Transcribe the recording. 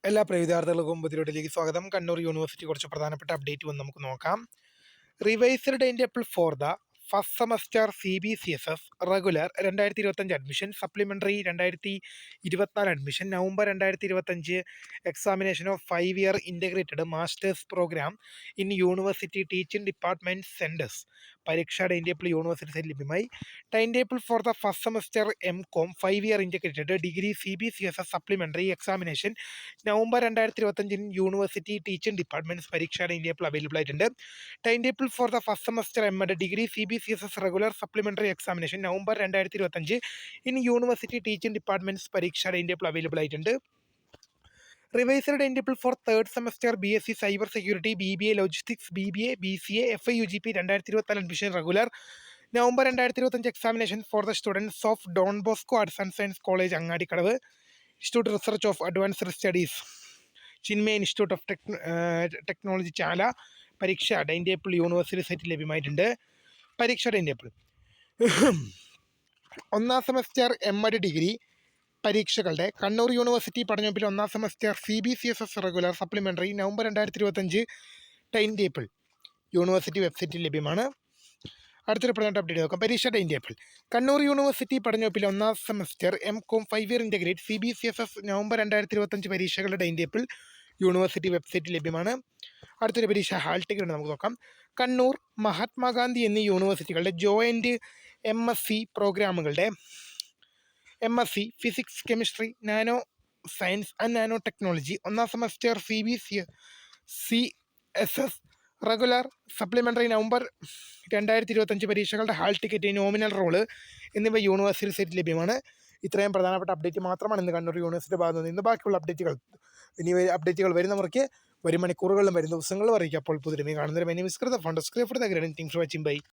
എല്ലാ പ്രിയ വിദ്യാർത്ഥികൾക്കും പുതിയൊരുലേക്ക് സ്വാഗതം. കണ്ണൂർ യൂണിവേഴ്സിറ്റി കുറച്ച് പ്രധാനപ്പെട്ട അപ്ഡേറ്റ് വന്ന് നമുക്ക് നോക്കാം. Revised time table for the first semester CBCSS regular 2025 admission, supplementary 2024 admission, November 2025 examination of 5 year integrated masters programme in university teaching department centres. പരീക്ഷാ ടൈം ടേബിൾ യൂണിവേഴ്സിറ്റി സൈറ്റ് ലഭ്യമായി. Time table for the first semester MCOM 5 year integrated degree CBCSS supplementary examination November 2025 university teaching departments പരീക്ഷാ time table available ആയിട്ടുണ്ട്. Time table for the first semester MD degree CBCSS regular supplementary examination November 2025 in university teaching departments പരീക്ഷാ time table available ആയിട്ടുണ്ട്. Revised time table for third semester BSc cyber security, BBA logistics, BBA, BCA, FIUGP 2024 admission regular November 2025 examination for the students of Don Bosco arts and science college Angadikkadavu, institute research of advanced studies Chinmaya institute of technology Chala. പരീക്ഷ time table university സൈറ്റിൽ ലഭ്യമായിട്ടുണ്ട്. പരീക്ഷ time table ഒന്നാം semester MD degree പരീക്ഷകളുടെ Kannur university പഠനവകുപ്പിൽ ഒന്നാം semester CBCSS regular supplementary November 2025 time table university വെബ്സൈറ്റിൽ ലഭ്യമാണ്. അടുത്തൊരു പ്രധാന അപ്ഡേറ്റ് നോക്കാം. പരീക്ഷ ടൈം ടേബിൾ കണ്ണൂർ യൂണിവേഴ്സിറ്റി പഠനവകുപ്പിൽ ഒന്നാം semester MCOM 5 year integrate CBCSS November 2025 പരീക്ഷകളുടെ ടൈം ടേബിൾ യൂണിവേഴ്സിറ്റി വെബ്സൈറ്റിൽ ലഭ്യമാണ്. അടുത്തൊരു പരീക്ഷ ഹാൾ ടിക്കറ്റ് നമുക്ക് നോക്കാം. കണ്ണൂർ, മഹാത്മാഗാന്ധി എന്നീ യൂണിവേഴ്സിറ്റികളുടെ ജോയിൻറ്റ് MSc പ്രോഗ്രാമുകളുടെ MSc physics, chemistry, nano science and nano technology ഒന്നാം semester CBCSS regular supplementary November 2025 പരീക്ഷകളുടെ ഹാൾ ടിക്കറ്റ്, നോമിനൽ റോള് എന്നിവ യൂണിവേഴ്സിറ്റി സൈറ്റിൽ ലഭ്യമാണ്. ഇത്രയും പ്രധാനപ്പെട്ട അപ്ഡേറ്റ് മാത്രമാണ് ഇന്ന് കണ്ണൂർ യൂണിവേഴ്സിറ്റി ഭാഗത്ത് നിന്ന്. ഇന്ന് ബാക്കിയുള്ള അപ്ഡേറ്റുകൾ വരുന്നവർക്ക് വരും മണിക്കൂറുകളിലും വരും ദിവസങ്ങളിലും അറിയിക്കും. അപ്പോൾ പുതിയ കാണുന്നതിന് മെനി മിസ്കൃത fund screen for the grading things watching by.